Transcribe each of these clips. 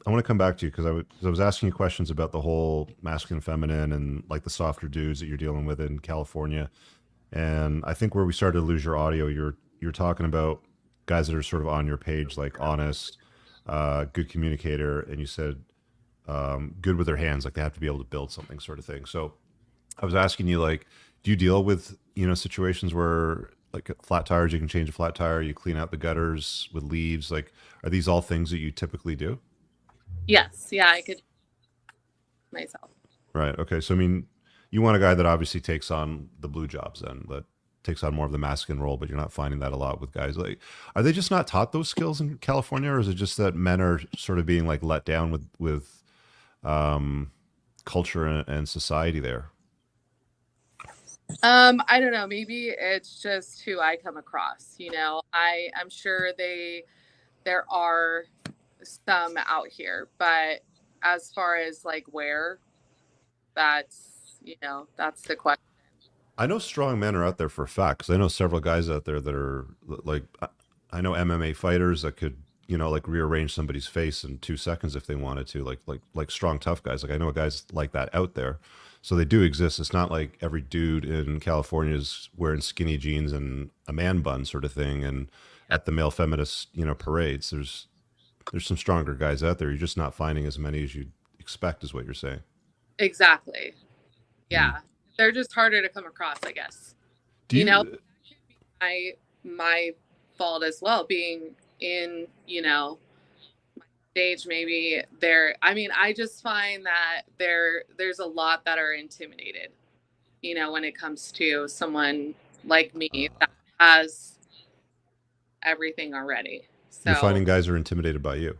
I want to come back to you because 'cause I was asking you questions about the whole masculine, feminine, and like the softer dudes that you're dealing with in California. And I think where we started to lose your audio, you're talking about guys that are sort of on your page, like honest, good communicator, and you said good with their hands, like they have to be able to build something, sort of thing. So I was asking you, like, do you deal with situations where like flat tires, you can change a flat tire, you clean out the gutters with leaves, like are these all things that you typically do? Yes, yeah, I could myself. Right. Okay. So I mean, you want a guy that obviously takes on the blue jobs, then that takes on more of the masculine role, but you're not finding that a lot with guys. Like, are they just not taught those skills in California, or is it just that men are sort of being like let down with um, culture and society there? I don't know. Maybe it's just who I come across. I'm sure there are some out here, but as far as like where, that's the question. I know strong men are out there for a fact because I know several guys out there that are like I know MMA fighters that could like rearrange somebody's face in 2 seconds if they wanted to, like strong tough guys. Like I know guys like that out there, so they do exist. It's not like every dude in California is wearing skinny jeans and a man bun sort of thing, and at the male feminist parades. There's some stronger guys out there. You're just not finding as many as you'd expect, is what you're saying. Exactly. Hmm. Yeah. They're just harder to come across, I guess. Do You know, you? my fault as well, being in, stage maybe there. I mean, I just find that there's a lot that are intimidated, when it comes to someone like me that has everything already. You're So, finding guys are intimidated by you.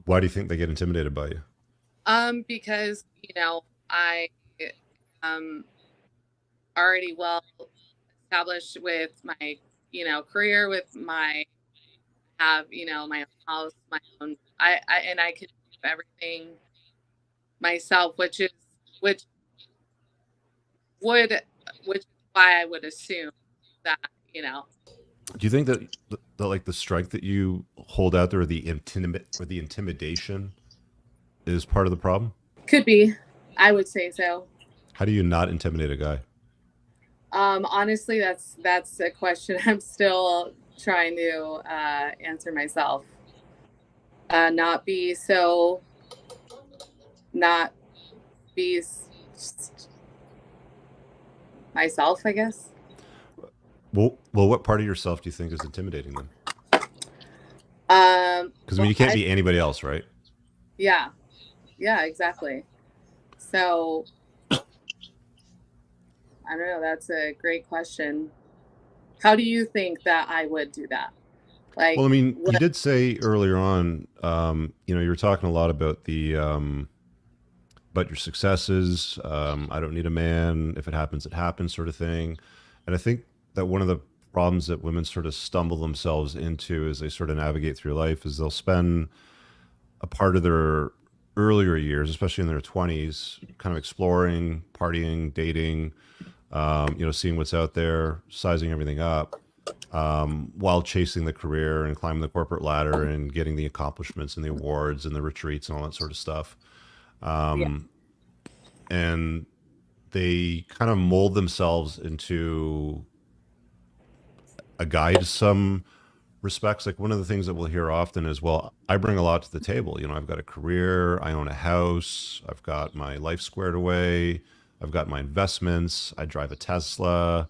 Why do you think they get intimidated by you? because, I already well established with my, career, with my have, my own house, my own, and I can do everything myself, which would, which is why I would assume that, Do you think that like the strength that you hold out there, or the intimidation, is part of the problem? could be, I would say so. How do you not intimidate a guy? Honestly, that's a question I'm still trying to answer myself. Not be so, not be myself, I guess. Well, what part of yourself do you think is intimidating them? Because I mean, Well, you can't be anybody else, right? yeah, yeah, exactly. So I don't know. That's a great question. How do you think that I would do that? Well, Like, I mean, you what? did say earlier on, you were talking a lot about the about your successes. I don't need a man. If it happens, it happens, sort of thing. And I think that one of the problems that women sort of stumble themselves into as they sort of navigate through life is they'll spend a part of their earlier years, especially in their 20s, kind of exploring, partying, dating, seeing what's out there, sizing everything up, while chasing the career and climbing the corporate ladder and getting the accomplishments and the awards and the retreats and all that sort of stuff. Yeah, And they kind of mold themselves into a guy to some respects. Like one of the things that we'll hear often is, well, I bring a lot to the table. I've got a career, I own a house, I've got my life squared away, I've got my investments, I drive a Tesla.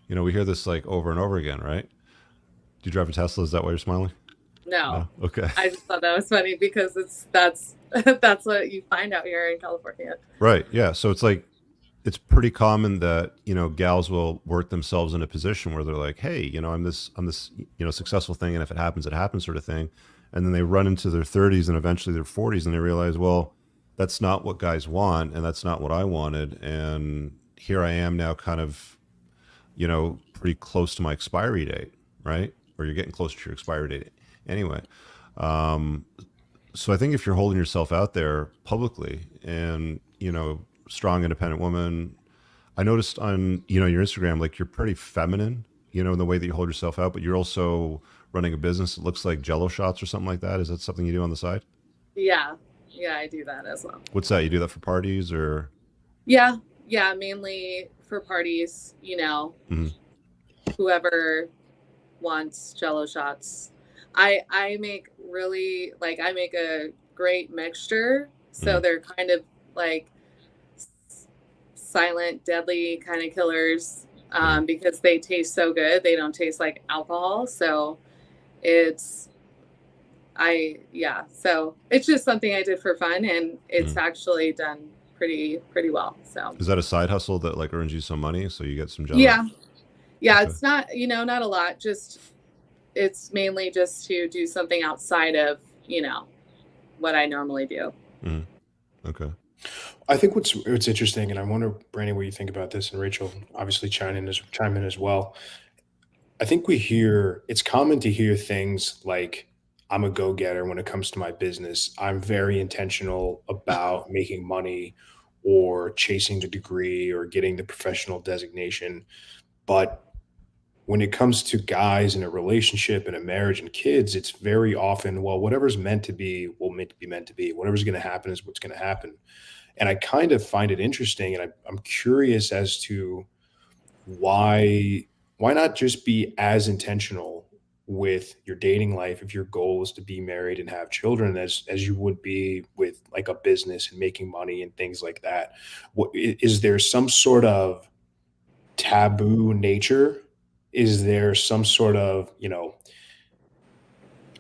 We hear this like over and over again, right? Do you drive a Tesla? Is that why you're smiling? no. No. Okay. I just thought that was funny because that's that's what you find out here in California. Right. Yeah. So it's like it's pretty common that gals will work themselves in a position where they're like, hey, I'm this successful thing, and if it happens, it happens, sort of thing. And then they run into their 30s and eventually their 40s, and they realize, well, that's not what guys want, and that's not what I wanted, and here I am now, kind of pretty close to my expiry date, right? Or you're getting close to your expiry date anyway. Um, so I think if you're holding yourself out there publicly and strong independent woman, I noticed on your Instagram, like you're pretty feminine, in the way that you hold yourself out, but you're also running a business. It looks like Jello shots or something like that. Is that something you do on the side? Yeah. Yeah, I do that as well. What's that? You do that for parties or? Yeah. Yeah, mainly for parties, Mhm. whoever wants Jello shots. I make really like I make a great mixture, so Mhm. they're kind of like silent, deadly kind of killers, Mhm. because they taste so good. They don't taste like alcohol, so it's so it's just something I did for fun, and it's Mhm. actually done pretty well. So Is that a side hustle that like earns you some money so you get some Jello? yeah, yeah, Okay. it's not not a lot. Just it's mainly just to do something outside of what I normally do. Mhm. Okay. I think what's interesting, and I wonder, Brandy, what you think about this, and Rachel, obviously chime in as well. I think it's common to hear things like, I'm a go getter when it comes to my business. I'm very intentional about making money or chasing the degree or getting the professional designation. But when it comes to guys in a relationship and a marriage and kids, it's very often, well, whatever's meant to be will be meant to be. Whatever's going to happen is what's going to happen. And I kind of find it interesting, and I'm curious as to why why not just be as intentional with your dating life if your goal is to be married and have children as you would be with like a business and making money and things like that. Is there some sort of taboo nature? Is there some sort of,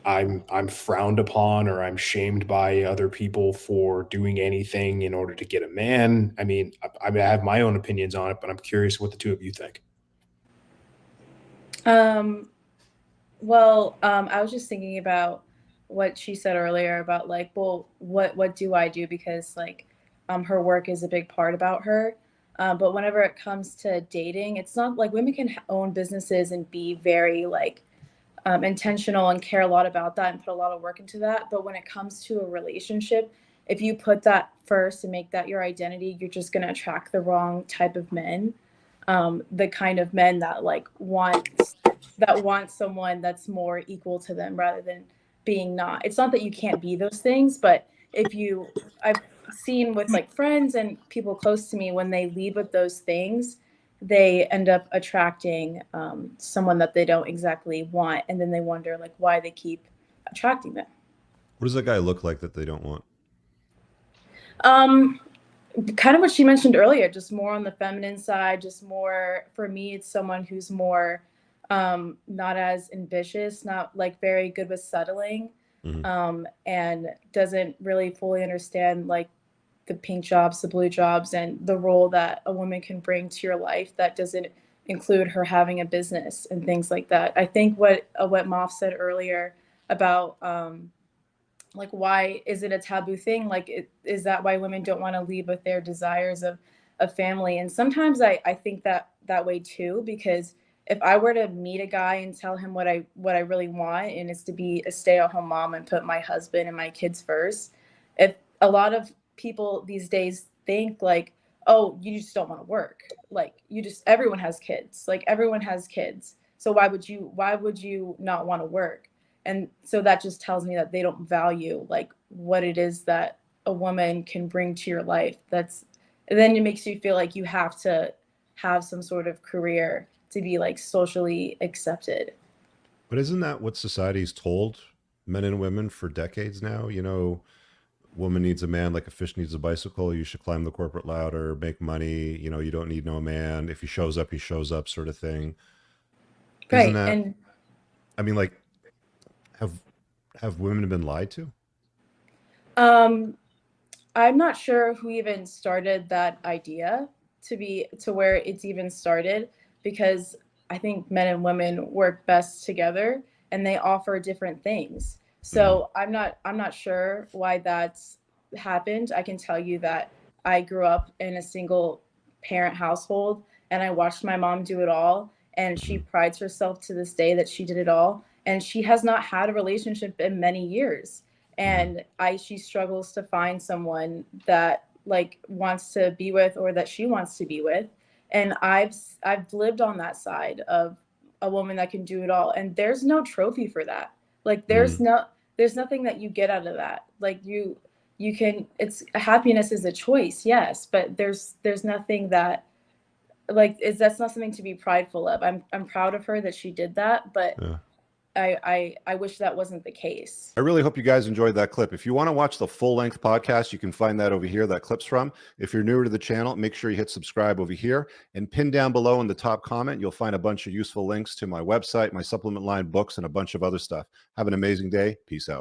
I'm frowned upon or I'm shamed by other people for doing anything in order to get a man? I have my own opinions on it, but I'm curious what the two of you think. Um, well, I was just thinking about what she said earlier about like, well, what do I do? Because like, her work is a big part about her. But whenever it comes to dating, it's not like women can own businesses and be very like intentional and care a lot about that and put a lot of work into that. But when it comes to a relationship, if you put that first and make that your identity, you're just going to attract the wrong type of men. The kind of men that like want someone that's more equal to them rather than being not. It's not that you can't be those things, but if you, I've seen with like friends and people close to me when they lead with those things, they end up attracting someone that they don't exactly want, and then they wonder like why they keep attracting them. What does that guy look like that they don't want? Um, Kind of what she mentioned earlier, just more on the feminine side, just more for me, it's someone who's more not as ambitious, not like very good with settling, Hmm. and doesn't really fully understand like the pink jobs, the blue jobs, and the role that a woman can bring to your life that doesn't include her having a business and things like that. I think what Moff said earlier about like why is it a taboo thing, like is that why women don't want to leave with their desires of family? And sometimes I think that way too, because if I were to meet a guy and tell him what I really want, and it's to be a stay-at-home mom and put my husband and my kids first, if a lot of people these days think like, oh, you just don't want to work, like you just everyone has kids, like everyone has kids, so why would you not want to work? And so that just tells me that they don't value like what it is that a woman can bring to your life. That's and then it makes you feel like you have to have some sort of career to be like socially accepted. But isn't that what society's told men and women for decades now? Woman needs a man like a fish needs a bicycle. You should climb the corporate ladder, make money. You don't need no man. If he shows up, he shows up, sort of thing. Isn't Right. that? And I mean, like, have have women been lied to? um I'm not sure who even started that idea to where it's even started, because I think men and women work best together and they offer different things. Hmm. So I'm not sure why that's happened. I can tell you that I grew up in a single parent household and I watched my mom do it all, and she Hmm. prides herself to this day that she did it all, and she has not had a relationship in many years, Hmm. and I she struggles to find someone that like wants to be with or that she wants to be with. And I've lived on that side of a woman that can do it all. And there's no trophy for that. Like Mm. there's nothing that you get out of that. Like you can, it's happiness is a choice, yes, but there's nothing that like that's not something to be prideful of. I'm proud of her that she did that, but Yeah. I wish that wasn't the case. I really hope you guys enjoyed that clip. If you want to watch the full-length podcast, you can find that over here, that clip's from. If you're newer to the channel, make sure you hit subscribe over here, and pin down below in the top comment, you'll find a bunch of useful links to my website, my supplement line, books, and a bunch of other stuff. Have an amazing day. Peace out.